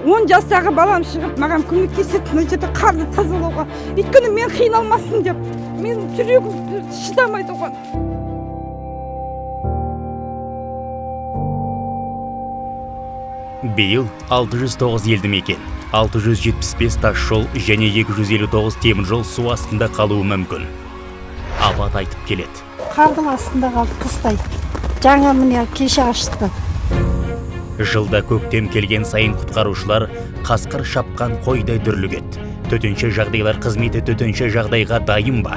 10 жастағы балам шығып маған көмектеседі мына жерде қарды тазалауға. Өйткені мен қиналмасын деп. Мен жүрегім шыдамайды оған. Биыл 609 елді мекен, 675 тас жол және 259 темір жол су астында қалуы мүмкін. Апат айтып келеді. Қардың астында қалды қыстай. Жаңа міне кеше ашты. Жылда көктем келген сайын құтқарушылар қасқыр шапқан қойдай дүрлігеді. Төтенше жағдайлар қызметі төтенше жағдайға дайын ба?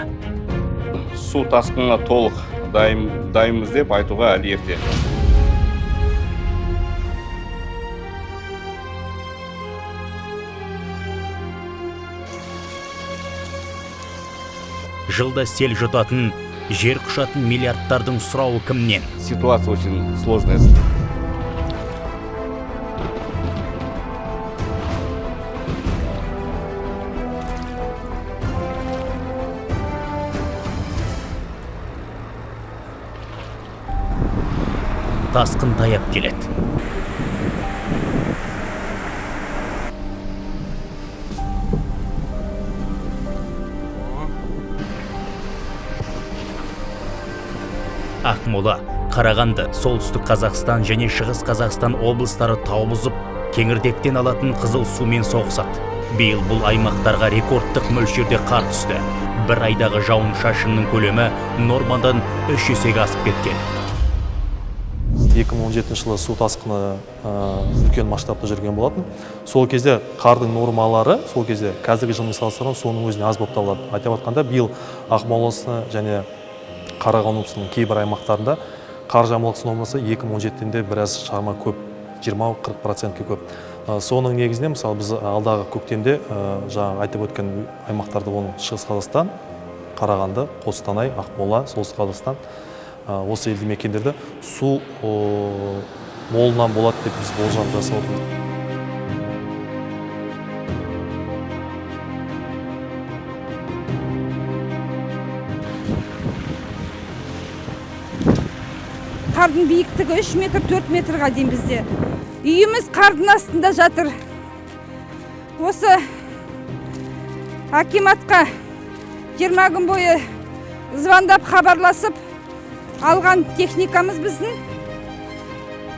Су тасқынына толық дайынбыз деп айтуға әлі ерте. Жылда сел жұтатын, жер құшатын миллиардтардың сұрауы кімнен? Ситуация очень сложная. Тасқын таяп келеді. Ақмола, Қарағанды, Солтүстік Қазақстан және Шығыс Қазақстан облыстары тау бұзып, кеңірдектен алатын қызыл сумен соғысады. Биыл бұл аймақтарға рекордтық мөлшерде қар түсті. Бір айдағы жауын шашынның көлемі нормадан 3 есеге асып кеткен. 2017 жылы су тасқыны үлкен масштабта жүрген болатын. Сол кезде қардың нормалары, сол кезде қазіргі жылмен салыстырғанда соның өзіне аз болып табылады. Айтып жатқанда, биыл Ақмола облысына және Қарағанды облысының кейбір аймақтарында қар жамылғысы нормасы 2017-де біраз шама көп, 20-40%-ке көп. Соның негізінде, мысалы, біз алдағы көктемде жаңа айтып өткен аймақтарды, оның Шығыс Қазақстан, Қарағанды, Қостанай, Ақмола, Солтүстік Қазақстан, осы елді мекендерде су молынан болады деп біз болжам жасап отырмыз. Қардың биіктігі 3 метр, 4 метрға дейін бізде. Үйіміз қардың астында жатыр. Осы акиматқа 20 күн бойы звондап хабарласып алған техникамыз біздің.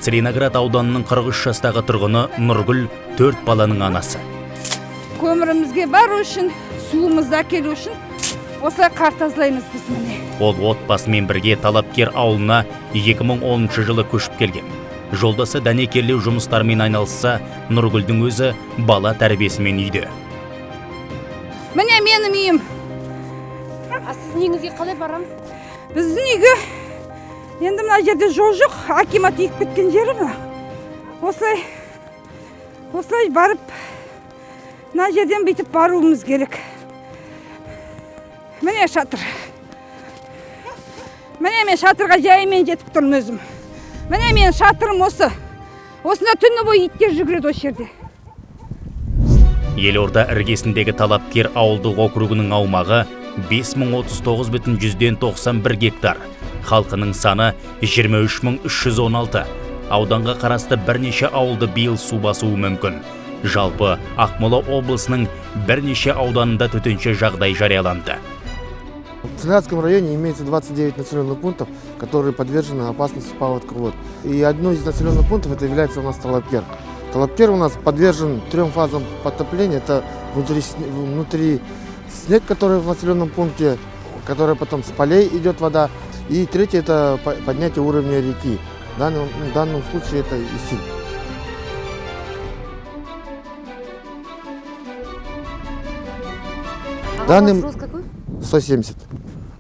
Целиноград ауданының 43 жастағы тұрғыны Нұргүл 4 баланың анасы. Көмірімізге бару үшін, суымызды әкелу үшін осылай қар тазалаймыз біз міне. Ол отбасымен бірге Талапкер ауылына 2010 жылы көшіп келген. Жолдасы дәнекерлеу жұмыстарымен айналысса, Нұргүлдің өзі бала тәрбиесімен үйде. Міне менің үйім. Сіздің үйіңізге қалай барамыз? Біздің үйге енді мына жерде жол жоқ, акимат екіп кеткен жері ма? Осылай барып, мына жерден бүйтіп баруымыз керек. Міне шатыр. Міне мен шатырға жайымен жетіп тұрмын өзім. Міне мен шатырым осы. Осында түні бойы иттер жүгіреді осы жерде. Елорда іргесіндегі Талапкер ауылдық округінің аумағы 5039,91 гектар. Халқының саны 23316. Ауданға қарасты бірнеше ауылды биыл су басуы мүмкін. Жалпы Ақмола облысының бірнеше ауданында төтенше жағдай жарияланды. В Целиноградском районе имеется 29 населенных пунктов, которые подвержены опасности паводка вод. И одно из населенных пунктов это является у нас Талапкер. Талапкер у нас подвержен 3 фазам потопления. Это внутри снег, который в населенном пункте, который потом с полей идет вода. И третье это поднятие уровня реки. В данном случае это Исиль. Данный рост какой? 170.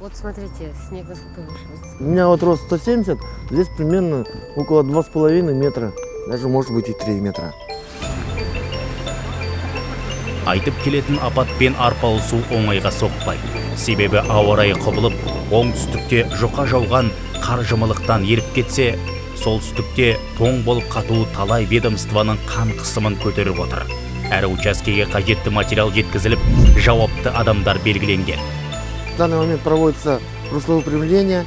Вот смотрите, снег насколько выше. У меня вот рост 170, здесь примерно около 2,5 метра, даже может быть и 3 метра. Айтып келетін апатпен арпалысу оңайға соқпайды. Себебі ауа райы құбылып, оңтүстікте жұқа жауған қар жамылықтан еріп кетсе, солтүстікте тоң болып қатуы талай ведомствоның қан қысымын көтеріп отыр. Әр учаскеге қажетті материал жеткізіліп, жауапты адамдар белгіленген. В данный момент проводится русловыпрямление,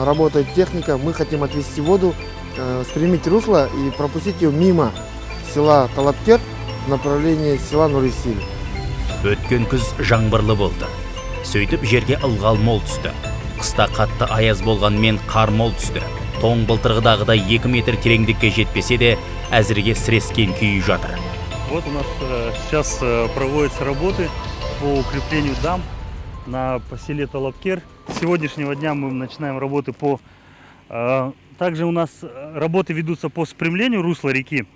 работает техника. Мы хотим отвести воду, спрямить русло и пропустить ее мимо села Талапкер в направлении села Нурисиль. Өткен күз жаңбырлы болды. Сөйтіп жерге ылғал мол түсті. Қыста қатты аяз болғанмен қар мол түсті. Тоң былтырғыдағыдай 2 метр тереңдікке жетпесе де, әзірге сірескен күйі жатыр. Вот у нас сейчас проводятся работы по укреплению дамб на селе Талапкер. С сегодняшнего дня мы начинаем работы по... Также у нас работы ведутся по спрямлению русла реки.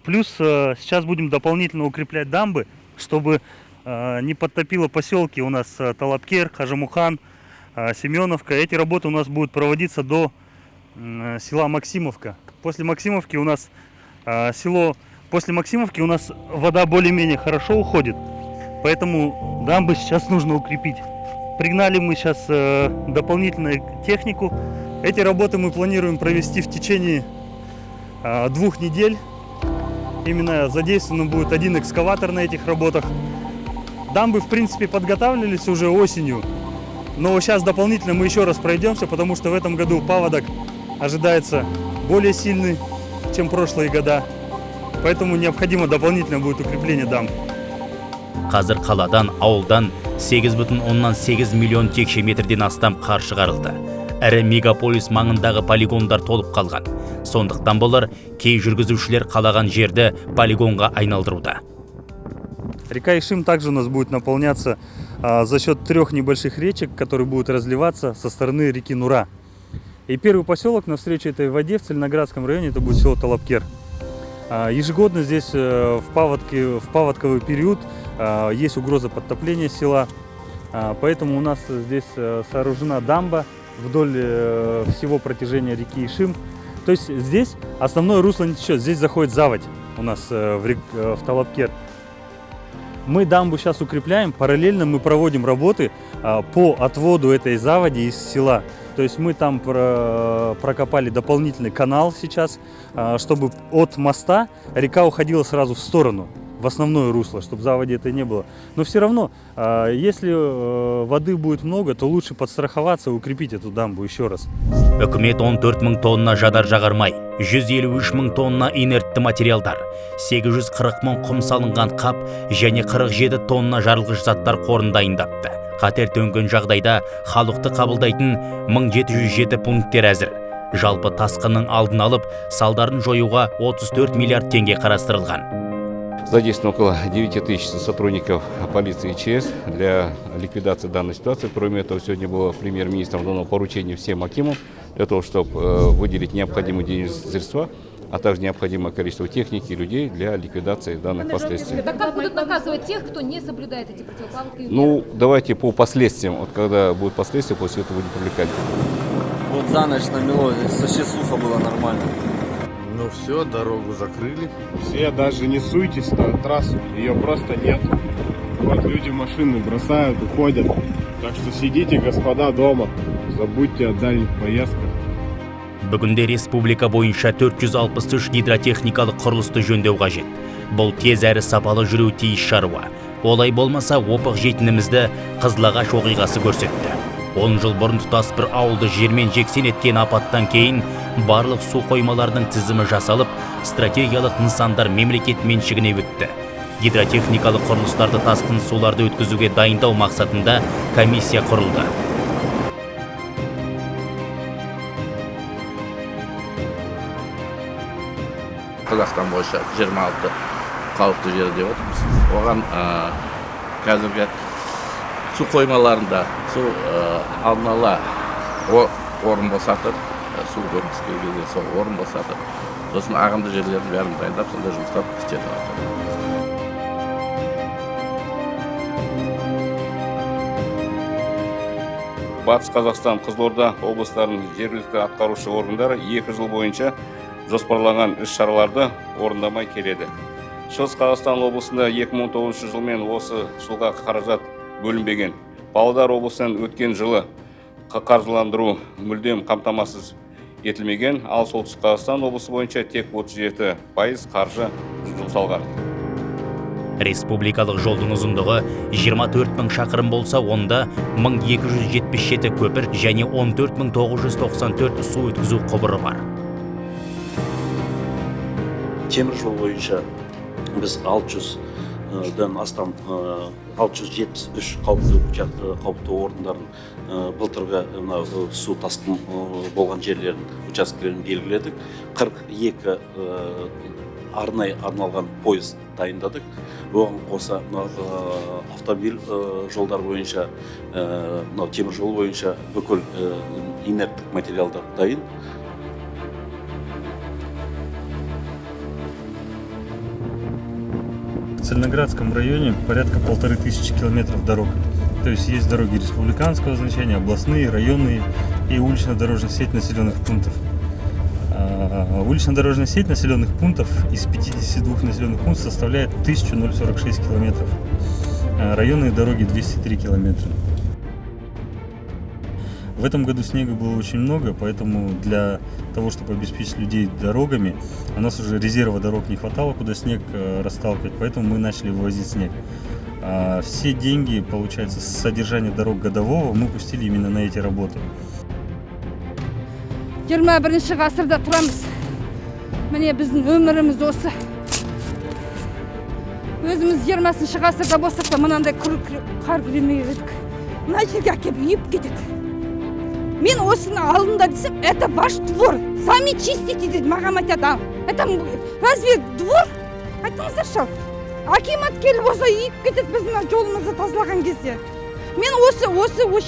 Плюс сейчас будем дополнительно укреплять дамбы, чтобы не подтопило поселки у нас Талапкер, Хажамухан, Семеновка. Эти работы у нас будут проводиться до села Максимовка. После Максимовки у нас вода более-менее хорошо уходит, поэтому дамбы сейчас нужно укрепить. Пригнали мы сейчас дополнительную технику. Эти работы мы планируем провести в течение 2 недель. Именно задействован будет 1 экскаватор на этих работах. Дамбы, в принципе, подготавливались уже осенью, но сейчас дополнительно мы еще раз пройдемся, потому что в этом году паводок ожидается более сильный, чем прошлые года. Поэтому необходимо дополнительно будет укрепление дамб. Қазір қаладан, ауылдан 8,8 миллион текше метрден астам қар шығарылды. Әрі мегаполис маңындағы полигондар толып қалған. Сондықтан болар, кей жүргізушілер қалаған жерді полигонға айналдыруда. Река Ишим также у нас будет наполняться за счет 3 небольших речек, которые будут разливаться со стороны реки Нура. И первый поселок навстречу этой воде в Целиноградском районе это будет село Талапкер. Ежегодно здесь в паводковый период есть угроза подтопления села, поэтому у нас здесь сооружена дамба вдоль всего протяжения реки Ишим. То есть здесь основное русло не течет, здесь заходит заводь у нас в Талапкер. Мы дамбу сейчас укрепляем, параллельно мы проводим работы по отводу этой заводи из села. То есть мы там прокопали дополнительный канал сейчас, чтобы от моста река уходила сразу в сторону, в основное русло, чтобы заводи это не было. Но все равно, если воды будет много, то лучше подстраховаться и укрепить эту дамбу еще раз. Үкімет 14 мың тонна жадар-жағармай, 153 мың тонна инертті материалдар, 840 мың құм салынған қап және 47 тонна жарылғыш заттар қорын дайындапты. Қатер төнген жағдайда халықты қабылдайтын 1707 пункттер әзір. Жалпы тасқынның алдын алып, салдарын жоюға 34 миллиард теңге қарастырылған. Задействовано около 9 тысяч сотрудников полиции и ЧС для ликвидации данной ситуации. Кроме этого, сегодня было премьер-министром дано поручение всем акимам для того, чтобы выделить необходимые денежные средства, а также необходимое количество техники и людей для ликвидации данных последствий. Так как будут наказывать тех, кто не соблюдает эти противопаводковые меры? Ну, давайте по последствиям. Вот когда будут последствия, после этого будем привлекать. Вот за ночь намело, здесь со часуха было нормально. Ну все, дорогу закрыли. Все даже не суйтесь на трассу, ее просто нет. Вот люди машины бросают, уходят. Так что сидите, господа, дома. Забудьте о дальних поездках. Бүгінде республика бойынша 463 гидротехникалық құрылысты жөндеу қажет. Бұл тез әрі сапалы жүру тиіс шаруа. Олай болмаса опық жетінімізді Қызылағаш оқиғасы көрсетті. 10 жыл бұрын тұтас бір ауылды жермен жексен еткен апаттан кейін барлық су қоймаларының тізімі жасалып, стратегиялық нысандар мемлекет меншігіне өтті. Гидротехникалық құрылыстарды тасқын суларды өткізуге дайындау мақсатында комиссия құрылды. Қазақстан бойынша 26 қауіпті жер деп отырмыз. Оған қазіргі су қоймаларында су алдын ала орын босатып, су көрініс келгенде сол орын босатып, сосын ағынды жерлерін бәрін дайындап, сонда жұмыстар істеп жатыр. Батыс Қазақстан, Қызылорда облыстарының жергілікті атқарушы органдары 2 жыл бойынша жоспарланған іс-шараларды орындамай келеді. Шығыс Қазақстан облысында 2019 жылмен осы жылға қаражат бөлінбеген. Павлодар облысынан өткен жылы қаржыландыру мүлдем қамтамасыз етілмеген, ал Солтүстік Қазақстан облысы бойынша тек 37% қаржы жұмсалған. Республикалық жолдың ұзындығы 24 мың шақырым болса, онда 1277 көпір және 14994 су өткізу құбыры бар. Темір жол бойынша біз 600-дан астам 673 қауіпті орындарын былтырғы су тасқын болған жерлерін учаскелерін белгіледік. 42 арнайы арналған пойыз дайындадық. Оған қоса автомобиль жолдар бойынша, темір жол бойынша бүкіл инерттік материалдар дайын. В Цельноградском районе порядка 1500 километров дорог. То есть есть дороги республиканского значения, областные, районные и улично-дорожная сеть населенных пунктов. Улично-дорожная сеть населенных пунктов из 52 населенных пунктов составляет 1046 километров. Районные дороги 203 километра. В этом году снега было очень много, поэтому для того, чтобы обеспечить людей дорогами, у нас уже резерва дорог не хватало, куда снег расталкивать, поэтому мы начали вывозить снег. Все деньги, получается, с содержания дорог годового мы пустили именно на эти работы. 21 ғасырда тұрамыз. Міне біздің өміріміз осы. Өзіміз 20 ғасырда болсақ та мынандай қар күремей едік. Мына жерге әкеп үйіп кетеді. Мен осыны алдында десем, это ваш двор. Сами чистите деді, маған айтады. Это разве двор? Айтыңыздаршы. Акимат келіп осы үйіп кетеді біздің жолымызды тазалаған кезде. Мен осы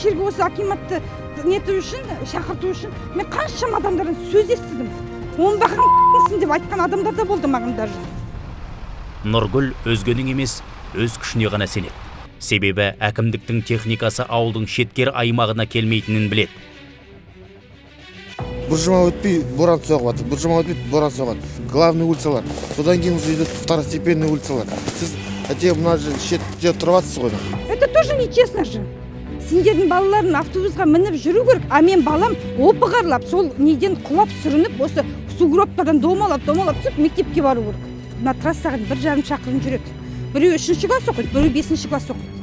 жерге осы акиматты нету үшін, шақырту үшін мен қаншама адамдардан сөз естідім. Оның бақырын деп айтқан адамдар да болды маған даже. Нұргүл өзгенің емес, өз күшіне ғана сенеді. Себебі әкімдіктің техникасы ауылдың шеткер аймағына келмейтінін біледі. Буржума өтпей боран соғады, буржума өтпей боран соғады. Главный улицалар. Содан кейін уже идут второстепенные улицалар. Сіз әте мына шетте тұрватсыз ғой. Это тоже нечестно же. Сендердің балаларын автобусқа мініп жүру керек, а мен балам опығарлап, сол неден құлап сүрініп, осы сугробтардан домалап түсіп мектепке бару керек. Мына трассаға 1,5 шақырым жүреді. Біреу 3-ші класс оқиды, біреу 5-ші класс оқиды.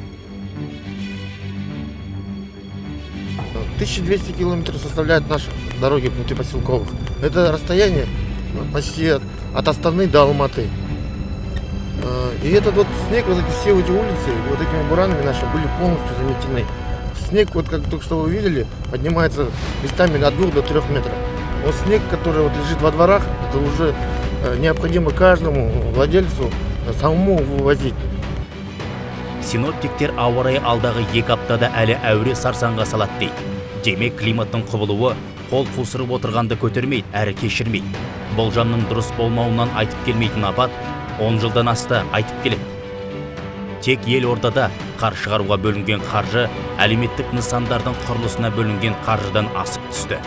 1200 километров составляют наши дороги внутрипоселковых. Это расстояние почти от Астаны до Алматы. И этот вот снег, вот эти все эти улицы, вот этими буранами наши были полностью заметены. Снег, вот как только что вы видели, поднимается местами от 2 до 3 метров. Вот снег, который вот лежит во дворах, это уже необходимо каждому владельцу самому вывозить. Синоптиктер ауа райы алдағы 2 аптада әлі әуре сарсаңға салады дейді. Демек климаттың құбылуы қол қусырып отырғанды көтермейді, әрі кешірмейді. Болжамның дұрыс болмауынан айтып келмейтін апат 10 жылдан асты айтып келеді. Тек Елордада қар шығаруға бөлінген қаржы әлеуметтік нысандардың құрылысына бөлінген қаржыдан асып түсті.